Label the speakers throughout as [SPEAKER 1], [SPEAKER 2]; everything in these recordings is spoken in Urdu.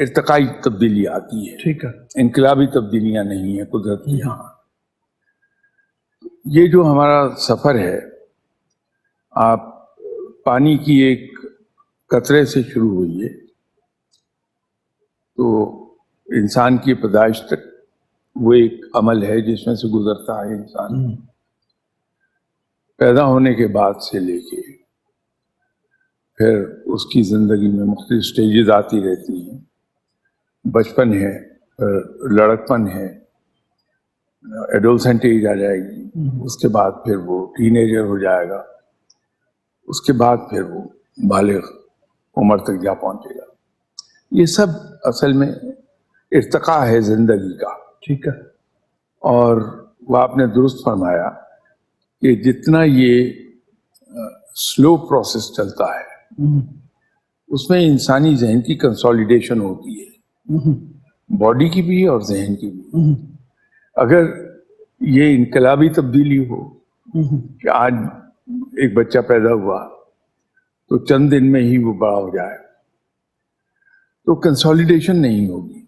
[SPEAKER 1] ارتقائی تبدیلی آتی ہے،
[SPEAKER 2] ٹھیک ہے.
[SPEAKER 1] انقلابی تبدیلیاں نہیں ہیں قدرت کی یہاں. یہ جو ہمارا سفر ہے، آپ پانی کی ایک قطرے سے شروع ہوئی ہے تو انسان کی پیدائش تک وہ ایک عمل ہے جس میں سے گزرتا ہے انسان. پیدا ہونے کے بعد سے لے کے پھر اس کی زندگی میں مختلف سٹیجز آتی رہتی ہیں. بچپن ہے، پھر لڑکپن ہے، ایڈولسنٹ ایج آ جائے گی، اس کے بعد پھر وہ ٹین ایجر ہو جائے گا، اس کے بعد پھر وہ بالغ عمر تک جا پہنچے گا. یہ سب اصل میں ارتقاء ہے زندگی کا.
[SPEAKER 2] ٹھیک ہے.
[SPEAKER 1] اور وہ آپ نے درست فرمایا کہ جتنا یہ سلو پروسیس چلتا ہے اس میں انسانی ذہن کی کنسولیڈیشن ہوتی ہے، باڈی کی بھی اور ذہن کی بھی. اگر یہ انقلابی تبدیلی ہو کہ آج ایک بچہ پیدا ہوا تو چند دن میں ہی وہ بڑا ہو جائے تو کنسولیڈیشن نہیں ہوگی.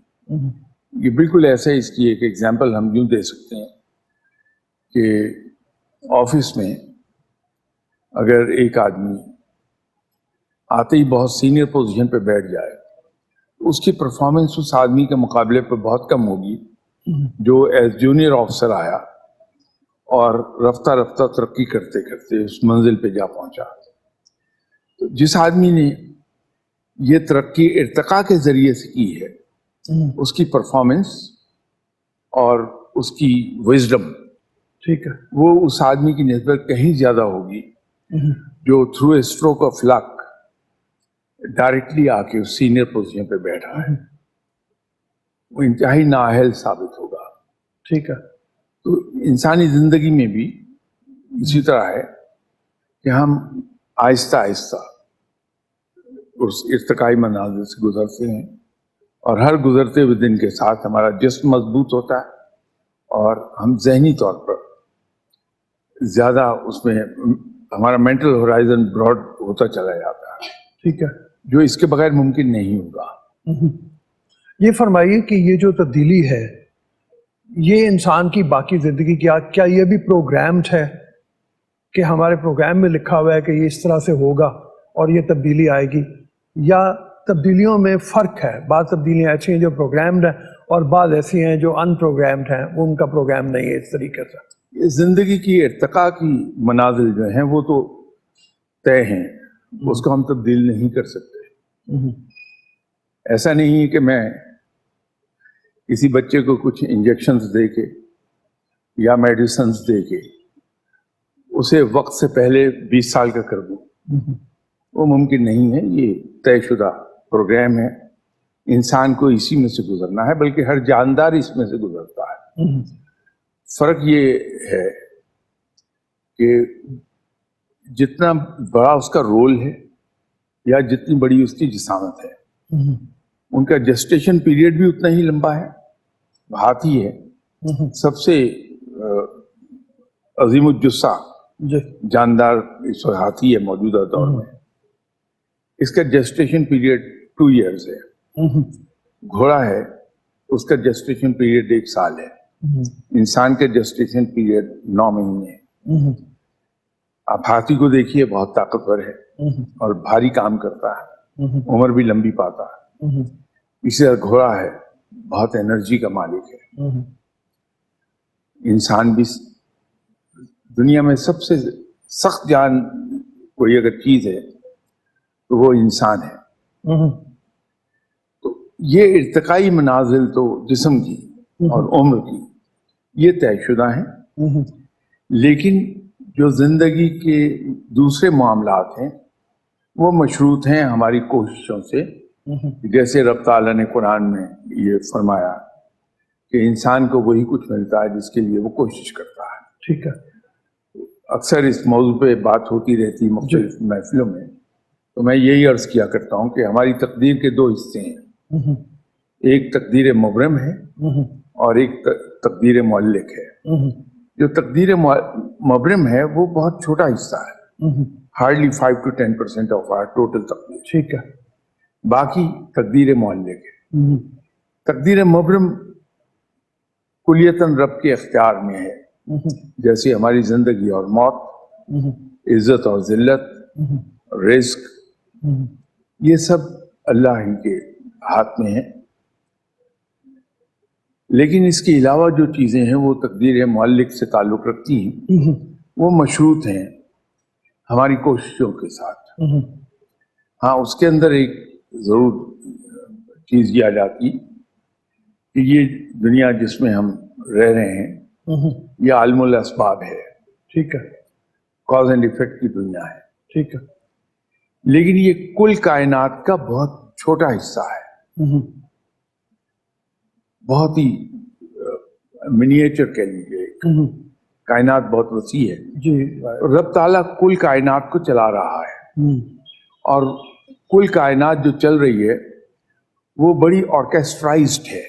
[SPEAKER 1] یہ بالکل ایسا ہے. اس کی ایک ایگزامپل ہم یوں دے سکتے ہیں کہ آفس میں اگر ایک آدمی آتے ہی بہت سینئر پوزیشن پہ بیٹھ جائے تو اس کی پرفارمنس اس آدمی کے مقابلے پہ بہت کم ہوگی جو ایز جونیئر آفیسر آیا اور رفتہ رفتہ ترقی کرتے کرتے اس منزل پہ جا پہنچا. جس آدمی نے یہ ترقی ارتقاء کے ذریعے سے کی ہے اس کی پرفارمنس اور اس کی وزڈم،
[SPEAKER 2] ٹھیک ہے،
[SPEAKER 1] وہ اس آدمی کی نسبت کہیں زیادہ ہوگی جو through a stroke of luck directly آ کے اس سینئر پوزیشن پہ بیٹھا ہے. وہ انتہائی نااہل ثابت ہوگا.
[SPEAKER 2] ٹھیک ہے.
[SPEAKER 1] تو انسانی زندگی میں بھی اسی طرح ہے کہ ہم آہستہ آہستہ اس ارتقائی منازل سے گزرتے ہیں اور ہر گزرتے ہوئے دن کے ساتھ ہمارا جسم مضبوط ہوتا ہے اور ہم ذہنی طور پر زیادہ اس میں ہمارا مینٹل ہورائزن براڈ ہوتا چلا جاتا ہے.
[SPEAKER 2] ٹھیک ہے.
[SPEAKER 1] جو اس کے بغیر ممکن نہیں ہوگا.
[SPEAKER 2] یہ فرمائیے کہ یہ جو تبدیلی ہے یہ انسان کی باقی زندگی کیا یہ بھی پروگرامڈ ہے کہ ہمارے پروگرام میں لکھا ہوا ہے کہ یہ اس طرح سے ہوگا اور یہ تبدیلی آئے گی، یا تبدیلیوں میں فرق ہے؟ بعض تبدیلیاں ایسی ہیں جو پروگرامڈ ہیں اور بعض ایسی ہیں جو ان پروگرامڈ ہیں، وہ ان کا پروگرام نہیں ہے اس طریقے سے.
[SPEAKER 1] زندگی کی ارتقاء کی منازل جو ہیں وہ تو طے ہیں، اس کو ہم تبدیل نہیں کر سکتے. ایسا نہیں ہے کہ میں کسی بچے کو کچھ انجیکشنز دے کے یا میڈیسنز دے کے اسے وقت سے پہلے 20 سال کا کر دوں. وہ ممکن نہیں ہے. یہ طے شدہ پروگرام ہے. انسان کو اسی میں سے گزرنا ہے، بلکہ ہر جاندار اس میں سے گزرتا ہے. فرق یہ ہے کہ جتنا بڑا اس کا رول ہے یا جتنی بڑی اس کی جسامت ہے ان کا جسٹیشن پیریڈ بھی اتنا ہی لمبا ہے. ہاتھی ہے سب سے عظیم الجثہ جاندار اس وقت ہاتھی ہے موجودہ دور میں. اس کا جسٹیشن پیریڈ 2 ایئرز ہے. گھوڑا ہے اس کا جسٹیشن پیریڈ 1 سال ہے. انسان کے جسٹیشن پیریڈ 9 مہینے ہے. آپ ہاتھی کو دیکھیے، بہت طاقتور ہے اور بھاری کام کرتا ہے، عمر بھی لمبی پاتا ہے. اسی طرح گھوڑا ہے، بہت انرجی کا مالک ہے. انسان بھی دنیا میں سب سے سخت جان کوئی اگر چیز ہے تو وہ انسان ہے. تو یہ ارتقائی منازل تو جسم کی اور عمر کی یہ طے شدہ ہیں، لیکن جو زندگی کے دوسرے معاملات ہیں وہ مشروط ہیں ہماری کوششوں سے. جیسے رب تعالیٰ نے قرآن میں یہ فرمایا کہ انسان کو وہی کچھ ملتا ہے جس کے لیے وہ کوشش کرتا ہے.
[SPEAKER 2] ٹھیک ہے.
[SPEAKER 1] اکثر اس موضوع پہ بات ہوتی رہتی مختلف محفلوں میں، تو میں یہی عرض کیا کرتا ہوں کہ ہماری تقدیر کے 2 حصے ہیں. ایک تقدیر مبرم ہے اور ایک تقدیر معلق ہے. جو تقدیر مبرم ہے وہ بہت چھوٹا حصہ ہے، hardly 5 to 10% of our total تقدیر.
[SPEAKER 2] ٹھیک ہے.
[SPEAKER 1] باقی تقدیر معلق ہے. تقدیر مبرم کلیتاً رب کے اختیار میں ہے، جیسے ہماری زندگی اور موت، عزت اور ذلت، رزق، یہ سب اللہ ہی کے ہاتھ میں ہے۔ لیکن اس کے علاوہ جو چیزیں ہیں وہ تقدیر معلق سے تعلق رکھتی ہیں، وہ مشروط ہیں ہماری کوششوں کے ساتھ۔ ہاں، اس کے اندر ایک ضرور چیز یہ آ جاتی کہ یہ دنیا جس میں ہم رہ رہے ہیں یہ عالم الاسباب ہے،
[SPEAKER 2] ٹھیک ہے،
[SPEAKER 1] کاز اینڈ ایفیکٹ کی دنیا ہے،
[SPEAKER 2] ٹھیک ہے،
[SPEAKER 1] لیکن یہ کل کائنات کا بہت چھوٹا حصہ ہے، بہت ہی منیچر کہہ لیجیے، کائنات بہت وسیع ہے۔
[SPEAKER 2] جی،
[SPEAKER 1] رب تعالیٰ کل کائنات کو چلا رہا ہے، اور کل کائنات جو چل رہی ہے وہ بڑی آرکیسٹرائزڈ ہے،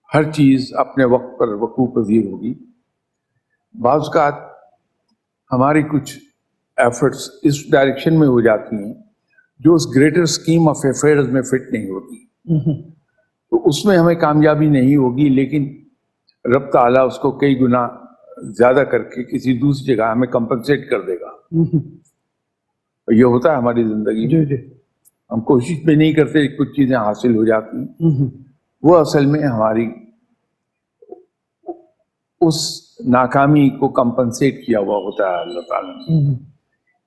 [SPEAKER 1] ہر چیز اپنے وقت پر وقوع پذیر ہوگی۔ بعض اوقات ہماری کچھ ایفرٹس اس ڈائریکشن میں ہو جاتی ہیں جو اس گریٹر اسکیم آف افیئرز میں فٹ نہیں ہوتی، تو اس میں ہمیں کامیابی نہیں ہوگی، لیکن رب تعالیٰ اس کو کئی گنا زیادہ کر کے کسی دوسری جگہ ہمیں کمپنسیٹ کر دے گا۔ یہ ہوتا ہے ہماری زندگی میں،
[SPEAKER 2] جی،
[SPEAKER 1] ہم کوشش بھی نہیں کرتے، کچھ چیزیں حاصل ہو جاتی ہیں، وہ اصل میں ہماری اس ناکامی کو کمپنسیٹ کیا ہوا ہوتا ہے اللہ تعالیٰ نے۔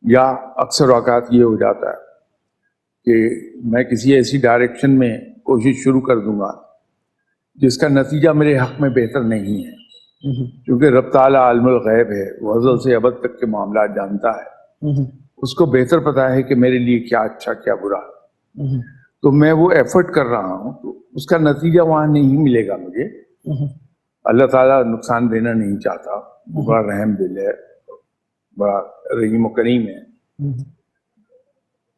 [SPEAKER 1] یا اکثر اوقات یہ ہو جاتا ہے کہ میں کسی ایسی ڈائریکشن میں کوشش شروع کر دوں گا جس کا نتیجہ میرے حق میں بہتر نہیں ہے، کیونکہ رب تعالیٰ عالم الغیب ہے، وہ ازل سے ابد تک کے معاملات جانتا ہے، اس کو بہتر پتا ہے کہ میرے لیے کیا اچھا کیا برا، تو میں وہ ایفرٹ کر رہا ہوں تو اس کا نتیجہ وہاں نہیں ملے گا مجھے۔ اللہ تعالیٰ نقصان دینا نہیں چاہتا، بڑا رحم دل ہے، بڑا رحیم و کریم ہے،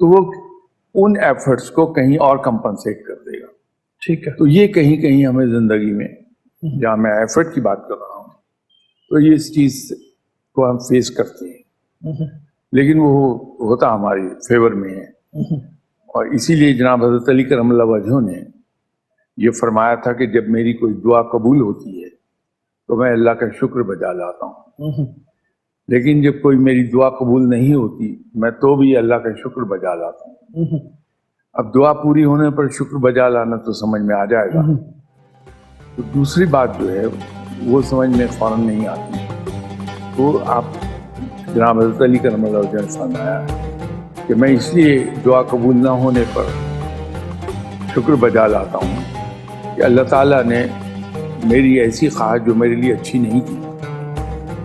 [SPEAKER 1] تو وہ ان ایفرٹس کو کہیں اور کمپنسیٹ کر دے گا۔
[SPEAKER 2] ٹھیک ہے،
[SPEAKER 1] تو یہ کہیں کہیں ہمیں زندگی میں، جہاں میں ایفرٹ کی بات کر رہا ہوں، تو یہ اس چیز کو ہم فیس کرتے ہیں، لیکن وہ ہوتا ہماری فیور میں ہے۔ اور اسی لیے جناب حضرت علی کرم اللہ وجہہ نے یہ فرمایا تھا کہ جب میری کوئی دعا قبول ہوتی ہے تو میں اللہ کا شکر بجا لاتا ہوں، لیکن جب کوئی میری دعا قبول نہیں ہوتی میں تو بھی اللہ کا شکر بجا لاتا ہوں۔ اب دعا پوری ہونے پر شکر بجا لانا تو سمجھ میں آ جائے گا، تو دوسری بات جو ہے وہ سمجھ میں فوراً نہیں آتی۔ تو آپ جناب حضرت علی کرم اللہ وجہہ نے فرمایا کہ میں اس لیے دعا قبول نہ ہونے پر شکر بجا لاتا ہوں کہ اللہ تعالیٰ نے میری ایسی خواہش جو میرے لیے اچھی نہیں تھی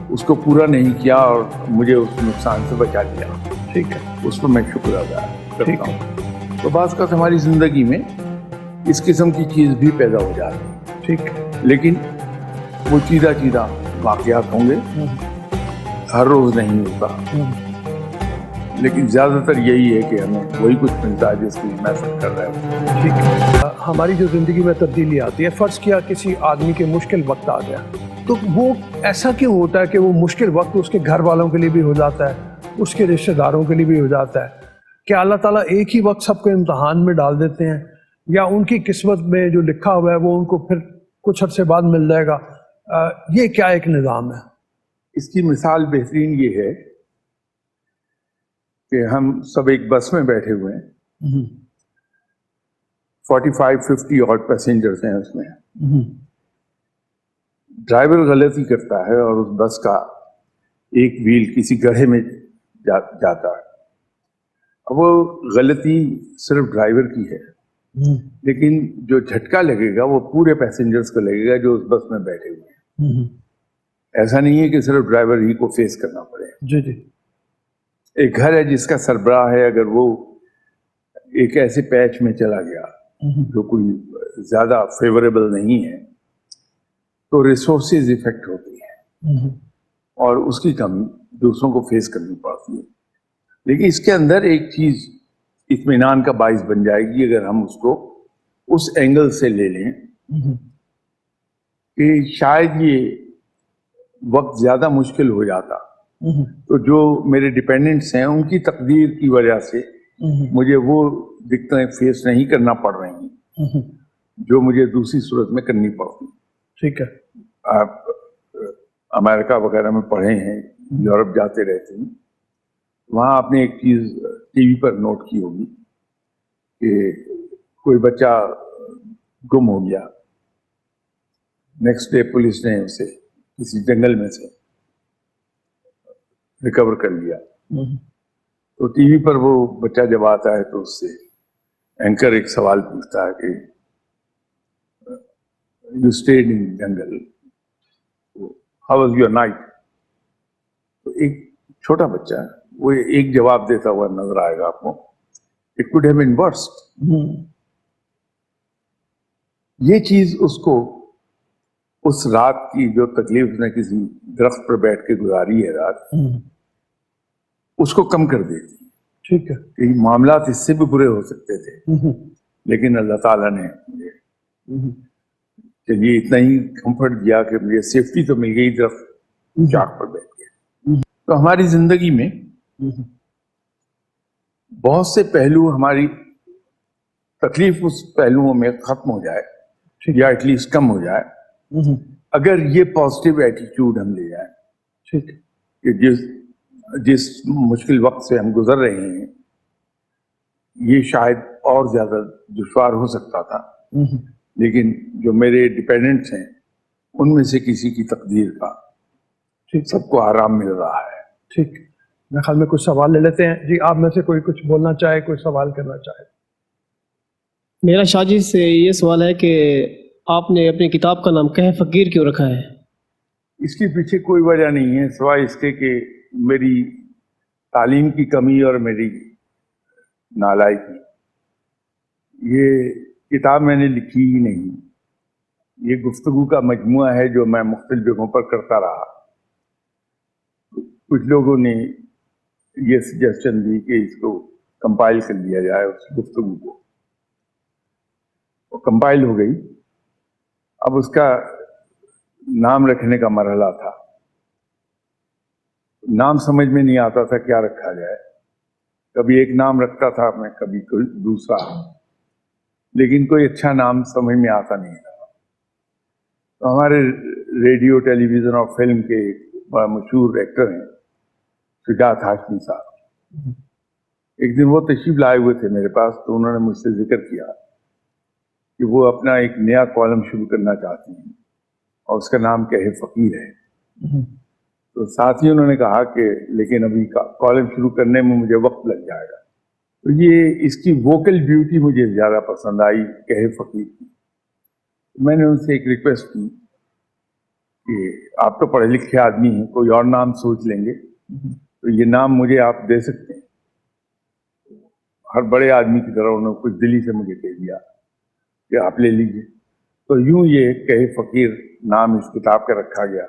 [SPEAKER 1] اس کو پورا نہیں کیا اور مجھے اس نقصان سے بچا لیا۔
[SPEAKER 2] ٹھیک ہے،
[SPEAKER 1] اس پر میں شکر ادا کرتا ہوں۔ تو بعض اوقات ہماری زندگی میں اس قسم کی چیز بھی پیدا ہو جاتی ہے،
[SPEAKER 2] ٹھیک ہے،
[SPEAKER 1] لیکن وہ چیدہ واقعات ہوں گے، ہر روز نہیں ہوتا، لیکن زیادہ تر یہی ہے کہ ہمیں وہی کچھ ملتا ہے جس کی محنت کر رہے ہیں۔
[SPEAKER 2] ٹھیک ہے۔ ہماری جو زندگی میں تبدیلی آتی ہے، فرض کیا کسی آدمی کے مشکل وقت آ گیا، تو وہ ایسا کیوں ہوتا ہے کہ وہ مشکل وقت اس کے گھر والوں کے لیے بھی ہو جاتا ہے، اس کے رشتہ داروں کے لیے بھی ہو جاتا ہے؟ کیا اللہ تعالیٰ ایک ہی وقت سب کو امتحان میں ڈال دیتے ہیں، یا ان کی قسمت میں جو لکھا ہوا ہے وہ ان کو پھر کچھ عرصے بعد مل جائے گا؟ یہ کیا ایک نظام ہے؟
[SPEAKER 1] اس کی مثال بہترین یہ ہے کہ ہم سب ایک بس میں بیٹھے ہوئے ہیں، 45-50 اور پیسنجرز ہیں اس میں، ڈرائیور غلطی کرتا ہے اور اس بس کا ایک ویل کسی گڑھے میں جاتا ہے۔ اب وہ غلطی صرف ڈرائیور کی ہے، لیکن جو جھٹکا لگے گا وہ پورے پیسنجرز کو لگے گا جو اس بس میں بیٹھے ہوئے ہیں۔ ایسا نہیں ہے کہ صرف ڈرائیور ہی کو فیس کرنا پڑے۔
[SPEAKER 2] جی جی،
[SPEAKER 1] ایک گھر ہے جس کا سربراہ ہے، اگر وہ ایک ایسے پیچ میں چلا گیا جو کوئی زیادہ فیوریبل نہیں ہے تو ریسورسز افیکٹ ہوتی ہیں اور اس کی کمی دوسروں کو فیس کرنی پڑتی ہے۔ لیکن اس کے اندر ایک چیز اطمینان کا باعث بن جائے گی اگر ہم اس کو اس اینگل سے لے لیں کہ شاید یہ وقت زیادہ مشکل ہو جاتا تو جو میرے ڈیپینڈنٹس ہیں ان کی تقدیر کی وجہ سے مجھے وہ دقتیں فیس نہیں کرنا پڑ رہی جو مجھے دوسری صورت میں کرنی پڑتی.
[SPEAKER 2] ٹھیک ہے.
[SPEAKER 1] آپ امریکہ وغیرہ میں پڑھے ہیں, یورپ جاتے رہتے ہیں, وہاں آپ نے ایک چیز ٹی وی پر نوٹ کی ہوگی کہ کوئی بچہ گم ہو گیا, نیکسٹ ڈے پولیس نے اسے کسی جنگل میں سے ریکور کر لیا. تو ٹی وی پر وہ بچہ جب آتا ہے تو اس سے اینکر ایک سوال پوچھتا ہے کہ یو اسٹیڈ ان جنگل, ہاؤ واز یور نائٹ. تو ایک چھوٹا بچہ وہ ایک جواب دیتا ہوا نظر آئے گا آپ کو, اٹ کوڈ ہیو بین ورس. یہ چیز اس کو اس رات کی جو تکلیف اس نے کسی درخت پر بیٹھ کے گزاری ہے رات, اس کو کم کر دیتی.
[SPEAKER 2] ٹھیک ہے.
[SPEAKER 1] کہ معاملات اس سے بھی برے ہو سکتے تھے, لیکن اللہ تعالیٰ نے مجھے چلیے اتنا ہی کمفرٹ دیا کہ مجھے سیفٹی تو مل گئی درخت چاک پر بیٹھ کے. تو ہماری زندگی میں بہت سے پہلو, ہماری تکلیف اس پہلوؤں میں ختم ہو جائے یا ایٹ لیسٹ کم ہو جائے اگر یہ پازیٹیو ایٹیٹیوڈ ہم لے جائیں.
[SPEAKER 2] ٹھیک.
[SPEAKER 1] کہ جس مشکل وقت سے ہم گزر رہے ہیں یہ شاید اور زیادہ دشوار ہو سکتا تھا, لیکن جو میرے ڈپینڈنٹس ہیں ان میں سے کسی کی تقدیر کا سب کو آرام مل رہا ہے.
[SPEAKER 2] ٹھیک. میرے خیال میں کچھ سوال لے لیتے ہیں. جی آپ میں سے کوئی کچھ بولنا چاہے, کوئی سوال کرنا چاہے.
[SPEAKER 3] میرا شاہ جی سے یہ سوال ہے کہ آپ نے اپنی کتاب کا نام کہہ فقیر کیوں رکھا ہے؟ اس
[SPEAKER 1] کے پیچھے کوئی وجہ نہیں ہے سوائے اس کے کہ میری تعلیم کی کمی اور میری نالائکی. یہ کتاب میں نے لکھی ہی نہیں, یہ گفتگو کا مجموعہ ہے جو میں مختلف جگہوں پر کرتا رہا. کچھ لوگوں نے یہ سجیشن دی کہ اس کو کمپائل کر لیا جائے, اس گفتگو کو. وہ کمپائل ہو گئی. اب اس کا نام رکھنے کا مرحلہ تھا. نام سمجھ میں نہیں آتا تھا کیا رکھا جائے. کبھی ایک نام رکھتا تھا میں, کبھی کوئی دوسرا, لیکن کوئی اچھا نام سمجھ میں آتا نہیں تھا. تو ہمارے ریڈیو, ٹیلی ویژن اور فلم کے بڑا مشہور ایکٹر ہیں شجاعت ہاشمی صاحب. ایک دن وہ تشریف لائے ہوئے تھے میرے پاس, تو انہوں نے مجھ سے ذکر کیا کہ وہ اپنا ایک نیا کالم شروع کرنا چاہتی ہیں اور اس کا نام کہے فقیر ہے. تو ساتھ ہی انہوں نے کہا کہ لیکن ابھی کالم شروع کرنے میں مجھے وقت لگ جائے گا. تو یہ اس کی ووکل بیوٹی مجھے زیادہ پسند آئی کہے فقیر کی. میں نے ان سے ایک ریکویسٹ کی کہ آپ تو پڑھے لکھے آدمی ہیں, کوئی اور نام سوچ لیں گے تو یہ نام مجھے آپ دے سکتے ہیں. ہر بڑے آدمی کی طرح انہوں نے کچھ دلی سے مجھے کہہ دیا کہ آپ لے لیجیے. تو یوں یہ کہے فقیر نام اس کتاب کا رکھا گیا.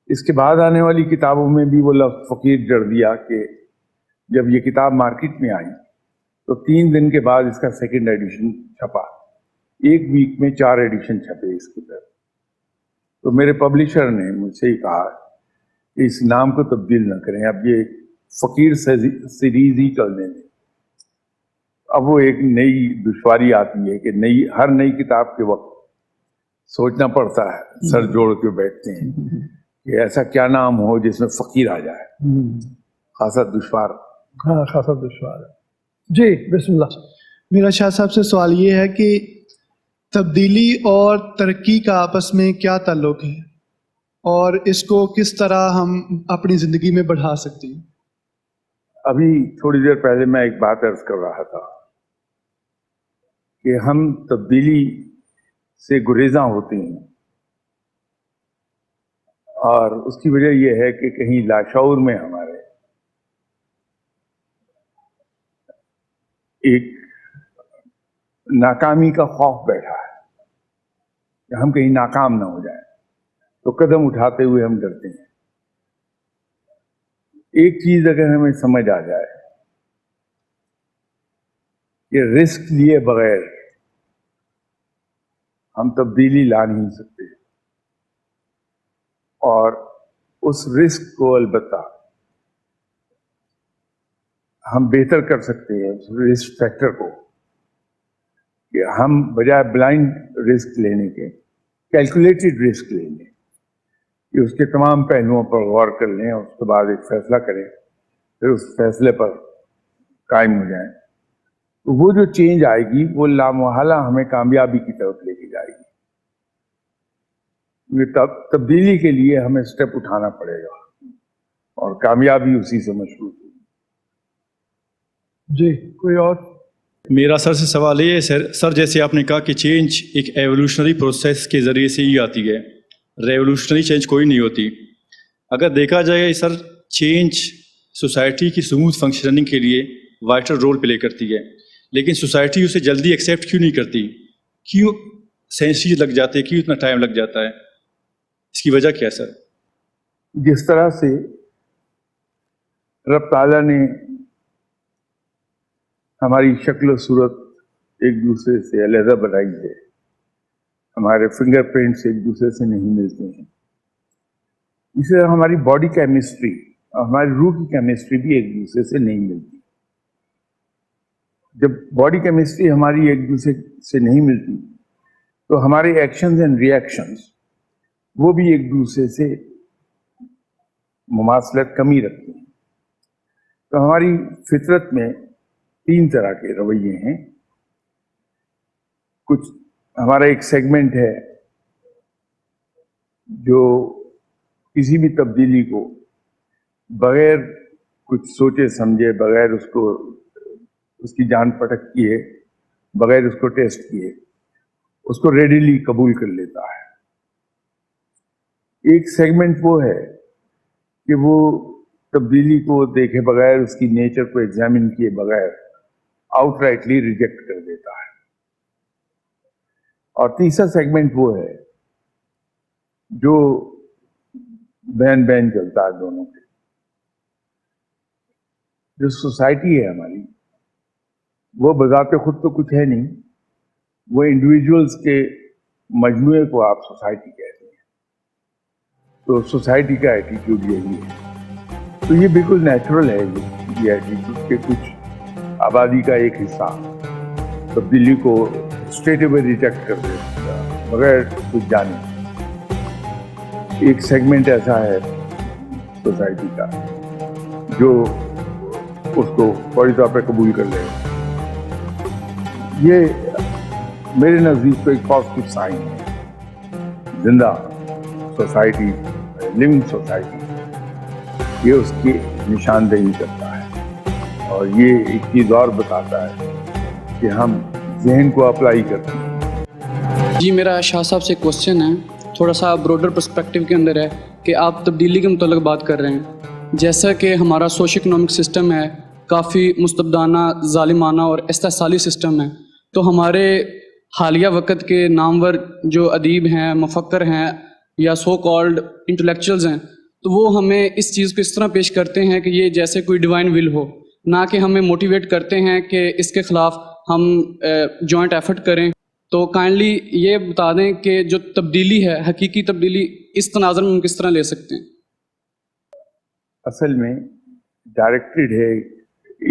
[SPEAKER 1] اس کے بعد آنے والی کتابوں میں بھی وہ لفظ فقیر جڑ دیا کہ جب یہ کتاب مارکیٹ میں آئی تو 3 دن کے بعد اس کا سیکنڈ ایڈیشن چھپا. ایک ویک میں 4 ایڈیشن چھپے اس کی طرف. تو میرے پبلشر نے مجھ سے ہی کہا کہ اس نام کو تبدیل نہ کریں, اب یہ فقیر سیریز ہی چلنے دیں. اب وہ ایک نئی دشواری آتی ہے کہ ہر نئی کتاب کے وقت سوچنا پڑتا ہے, سر جوڑ کے بیٹھتے ہیں کہ ایسا کیا نام ہو جس میں فقیر آ جائے. خاصا دشوار.
[SPEAKER 2] ہاں خاصا دشوار ہے. جی بسم اللہ.
[SPEAKER 4] میرا شاہ صاحب سے سوال یہ ہے کہ تبدیلی اور ترقی کا آپس میں کیا تعلق ہے اور اس کو کس طرح ہم اپنی زندگی میں بڑھا سکتے ہیں؟
[SPEAKER 1] ابھی تھوڑی دیر پہلے میں ایک بات عرض کر رہا تھا کہ ہم تبدیلی سے گریزاں ہوتے ہیں, اور اس کی وجہ یہ ہے کہ کہیں لاشعور میں ہمارے ایک ناکامی کا خوف بیٹھا ہے کہ ہم کہیں ناکام نہ ہو جائیں, تو قدم اٹھاتے ہوئے ہم ڈرتے ہیں. ایک چیز اگر ہمیں سمجھ آ جائے کہ رسک لیے بغیر ہم تبدیلی لا نہیں سکتے, اور اس رسک کو البتہ ہم بہتر کر سکتے ہیں رسک فیکٹر کو، کہ ہم بجائے بلائنڈ رسک لینے کے کیلکولیٹڈ رسک لے لیں، کہ اس کے تمام پہلوؤں پر غور کر لیں اور اس کے بعد ایک فیصلہ کریں، پھر اس فیصلے پر قائم ہو جائیں. تو وہ جو چینج آئے گی وہ لامحالہ ہمیں کامیابی کی طرف لے کے جائے گی. تبدیلی کے لیے ہمیں اسٹیپ اٹھانا پڑے گا اور کامیابی اسی سے مشروط ہوگی.
[SPEAKER 2] جی کوئی اور؟
[SPEAKER 5] میرا سر سے سوال یہ ہے سر جیسے آپ نے کہا کہ چینج ایک ایولیوشنری پروسیس کے ذریعے سے ہی آتی ہے، ریولیوشنری چینج کوئی نہیں ہوتی. اگر دیکھا جائے سر، چینج سوسائٹی کی سموتھ فنکشننگ کے لیے وائٹل رول پلے کرتی ہے، لیکن سوسائٹی اسے جلدی ایکسیپٹ کیوں نہیں کرتی؟ کیوں سینچریز لگ جاتے ہیں؟ کیوں اتنا ٹائم لگ جاتا ہے؟ اس کی وجہ کیا ہے سر؟
[SPEAKER 1] جس طرح سے رب تعالیٰ نے ہماری شکل و صورت ایک دوسرے سے علیحدہ بنائی ہے، ہمارے فنگر پرنٹس ایک دوسرے سے نہیں ملتے ہیں، اسی طرح ہماری باڈی کیمسٹری اور ہماری روح کی کیمسٹری بھی ایک دوسرے سے نہیں ملتی. جب باڈی کیمسٹری ہماری ایک دوسرے سے نہیں ملتی تو ہمارے ایکشنز اینڈ ری ایکشنز وہ بھی ایک دوسرے سے مماثلت کمی رکھتے ہیں. تو ہماری فطرت میں 3 طرح کے رویے ہیں. کچھ ہمارا ایک سیگمنٹ ہے جو کسی بھی تبدیلی کو بغیر کچھ سوچے سمجھے، بغیر اس کی جان پٹک کیے، بغیر اس کو ٹیسٹ کیے، اس کو ریڈیلی قبول کر لیتا ہے. ایک سیگمنٹ وہ ہے کہ وہ تبدیلی کو دیکھے بغیر، اس کی نیچر کو ایگزامن کیے بغیر آؤٹ رائٹلی ریجیکٹ کر دیتا ہے. اور تیسرا سیگمنٹ وہ ہے جو بین بین چلتا ہے دونوں کے. جو سوسائٹی ہے ہماری، وہ بذات خود تو کچھ ہے نہیں، وہ انڈیویجولز کے مجموعے کو آپ سوسائٹی کہتے ہیں. تو سوسائٹی کا ایٹیٹیوڈ یہی ہے. تو یہ بالکل نیچرل ہے یہ ایٹیٹیوڈ کہ کچھ آبادی کا ایک حصہ تبدیلی کو اسٹریٹ اوے ریجیکٹ کر دیتا بغیر کچھ جانے. ایک سیگمنٹ ایسا ہے سوسائٹی کا جو اس کو فوری طور پہ قبول کر لے. یہ میرے نزدیک تو ایک پازیٹیو سائن ہے. زندہ سوسائٹی، لیونگ سوسائٹی، یہ اس کی نشاندہی کرتا ہے اور یہ ایک چیز اور بتاتا ہے کہ ہم ذہن کو اپلائی کرتے ہیں.
[SPEAKER 6] جی میرا شاہ صاحب سے کوشچن ہے، تھوڑا سا براڈر پرسپیکٹیو کے اندر ہے کہ آپ تبدیلی کے متعلق بات کر رہے ہیں. جیسا کہ ہمارا سوشو اکنامک سسٹم ہے کافی مستبدانہ، ظالمانہ اور استحصالی سسٹم ہے، تو ہمارے حالیہ وقت کے نامور جو ادیب ہیں، مفکر ہیں یا سو کالڈ انٹلیکچوئلز ہیں، تو وہ ہمیں اس چیز کو اس طرح پیش کرتے ہیں کہ یہ جیسے کوئی ڈیوائن ول ہو، نہ کہ ہمیں موٹیویٹ کرتے ہیں کہ اس کے خلاف ہم جوائنٹ ایفرٹ کریں. تو کائنڈلی یہ بتا دیں کہ جو تبدیلی ہے، حقیقی تبدیلی، اس تناظر میں ہم کس طرح لے سکتے ہیں؟
[SPEAKER 1] اصل میں ڈائریکٹڈ ہے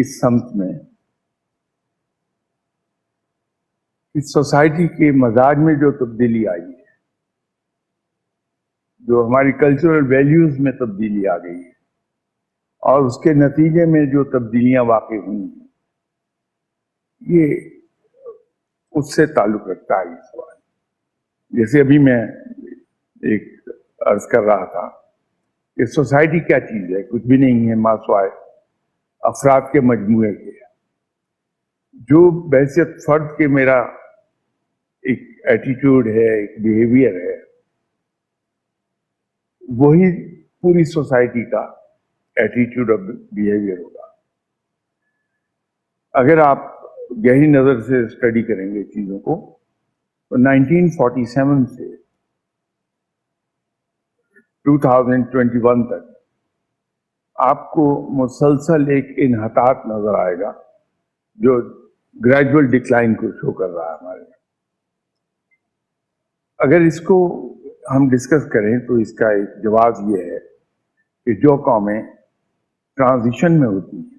[SPEAKER 1] اس سمت میں اس سوسائٹی کے مزاج میں جو تبدیلی آئی ہے، جو ہماری کلچرل ویلیوز میں تبدیلی آ گئی ہے اور اس کے نتیجے میں جو تبدیلیاں واقع ہوئی ہیں، یہ اس سے تعلق رکھتا ہے یہ سوال. جیسے ابھی میں ایک عرض کر رہا تھا کہ سوسائٹی کیا چیز ہے؟ کچھ بھی نہیں ہے ماں سوائے افراد کے مجموعے کے. جو بحیثیت فرد کے میرا ایک ایٹیٹیوڈ ہے، ایک بیہیویئر ہے، وہی پوری سوسائٹی کا ایٹیٹیوڈ اور بیہیویئر ہوگا. اگر آپ گہری نظر سے اسٹڈی کریں گے چیزوں کو تو 1947 سے 2021 تک آپ کو مسلسل ایک انحطاط نظر آئے گا جو گریجول ڈکلائن کو شو کر رہا ہے ہمارے. اگر اس کو ہم ڈسکس کریں تو اس کا ایک جواز یہ ہے کہ جو قومیں ٹرانزیشن میں ہوتی ہیں،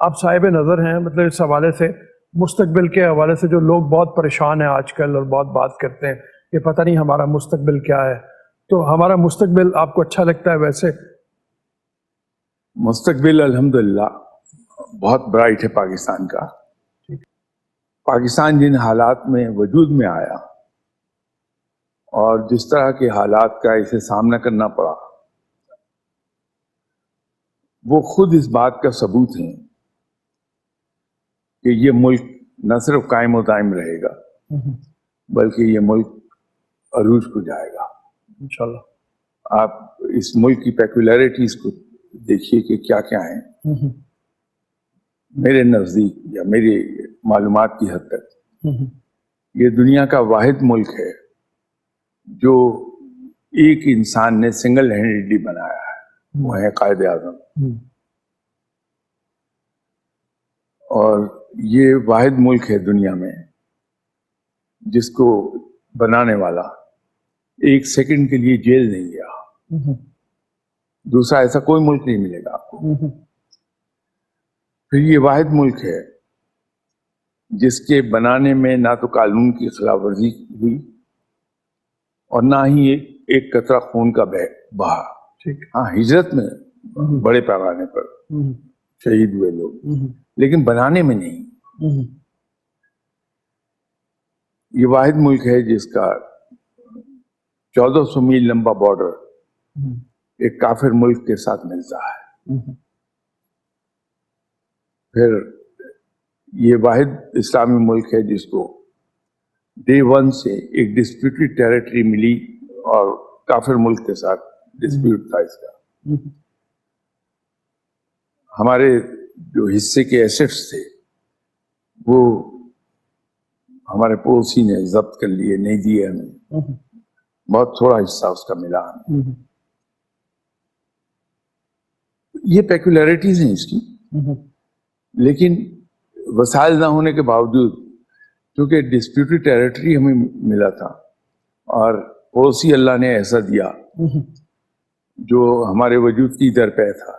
[SPEAKER 2] آپ صاحب نظر ہیں, مطلب اس حوالے سے مستقبل کے حوالے سے جو لوگ بہت پریشان ہیں آج کل اور بہت بات کرتے ہیں کہ پتہ نہیں ہمارا مستقبل کیا ہے, تو ہمارا مستقبل آپ کو اچھا لگتا ہے ویسے؟
[SPEAKER 1] مستقبل الحمدللہ بہت برائٹ ہے پاکستان کا. پاکستان جن حالات میں وجود میں آیا اور جس طرح کے حالات کا اسے سامنا کرنا پڑا, وہ خود اس بات کا ثبوت ہیں کہ یہ ملک نہ صرف قائم و دائم رہے گا بلکہ یہ ملک عروج کو جائے گا
[SPEAKER 2] انشاءاللہ.
[SPEAKER 1] آپ اس ملک کی پیکولیرٹیز کو دیکھیے کہ کیا کیا ہیں. میرے نزدیک یا میری معلومات کی حد تک یہ دنیا کا واحد ملک ہے جو ایک انسان نے سنگل ہینڈڈلی بنایا ہے, وہ ہے قائد اعظم. اور یہ واحد ملک ہے دنیا میں جس کو بنانے والا ایک سیکنڈ کے لیے جیل نہیں گیا. دوسرا ایسا کوئی ملک نہیں ملے گا آپ کو. پھر یہ واحد ملک ہے جس کے بنانے میں نہ تو قانون کی خلاف ورزی ہوئی اور نہ ہی ایک قطرہ خون کا بہا. ہاں, ہجرت میں بڑے پیمانے پر شہید ہوئے لوگ, لیکن بنانے میں نہیں. یہ واحد ملک ہے جس کا 1400 میل لمبا بارڈر ایک کافر ملک کے ساتھ ملتا ہے. پھر یہ واحد اسلامی ملک ہے جس کو ڈے 1 سے ایک ڈسپیوٹڈ ٹیریٹری ملی اور کافر ملک کے ساتھ ڈسپیوٹ تھا اس کا. ہمارے جو حصے کے ایسٹس تھے وہ ہمارے پڑوسی نے ضبط کر لیے, نہیں دیے ہمیں. بہت تھوڑا حصہ اس کا ملا ہمیں. یہ پیکولیرٹیز ہیں اس کی, لیکن وسائل نہ ہونے کے باوجود کیونکہ ڈسپیوٹڈ ٹیریٹری ہمیں ملا تھا اور پڑوسی اللہ نے ایسا دیا جو ہمارے وجود کی درپے تھا,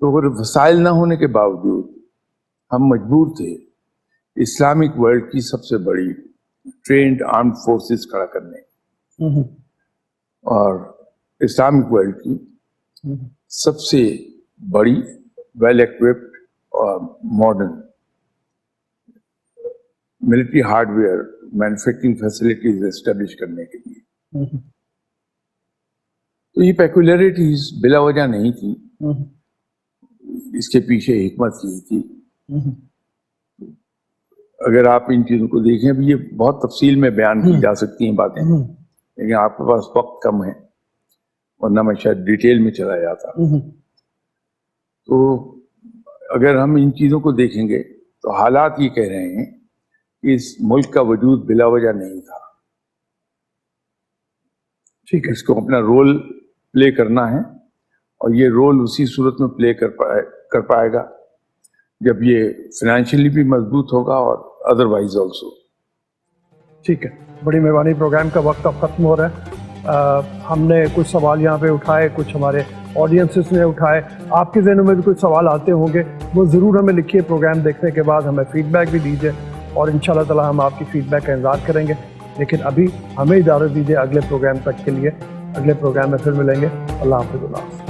[SPEAKER 1] تو اگر وسائل نہ ہونے کے باوجود ہم مجبور تھے اسلامک ورلڈ کی سب سے بڑی ٹرینڈ آرمڈ فورسز کھڑا کرنے, اور اسلامک ورلڈ کی سب سے بڑی ویل ایکوپڈ اور modern military hard where manufacturing facilities establish کرنے کے لیے. تو یہ پیکولیرٹیز بلا وجہ نہیں تھی, اس کے پیچھے حکمت یہی تھی. اگر آپ ان چیزوں کو دیکھیں, بھی یہ بہت تفصیل میں بیان کی جا سکتی ہیں باتیں, لیکن آپ کے پاس وقت کم ہے ورنہ میں شاید ڈیٹیل میں چلا جاتا. تو اگر ہم ان چیزوں کو دیکھیں گے تو حالات یہ کہہ رہے ہیں کہ اس ملک کا وجود بلا وجہ نہیں تھا. ٹھیک ہے, اس کو اپنا رول پلے کرنا ہے اور یہ رول اسی صورت میں پلے کر پائے گا جب یہ فائنینشلی بھی مضبوط ہوگا اور ادروائز آلسو.
[SPEAKER 2] ٹھیک ہے, بڑی مہربانی. پروگرام کا وقت اب ختم ہو رہا ہے. ہم نے کچھ سوال یہاں پہ اٹھائے, کچھ ہمارے آڈینسز نے اٹھائے. آپ کے ذہنوں میں بھی کچھ سوال آتے ہوں گے, وہ ضرور ہمیں لکھیے. پروگرام دیکھنے کے بعد ہمیں فیڈ بیک بھی دیجیے اور انشاءاللہ تعالی ہم آپ کی فیڈ بیک کا انتظار کریں گے. لیکن ابھی ہمیں اجازت دیجیے اگلے پروگرام تک کے لیے. اگلے پروگرام میں پھر ملیں گے. اللہ حافظ.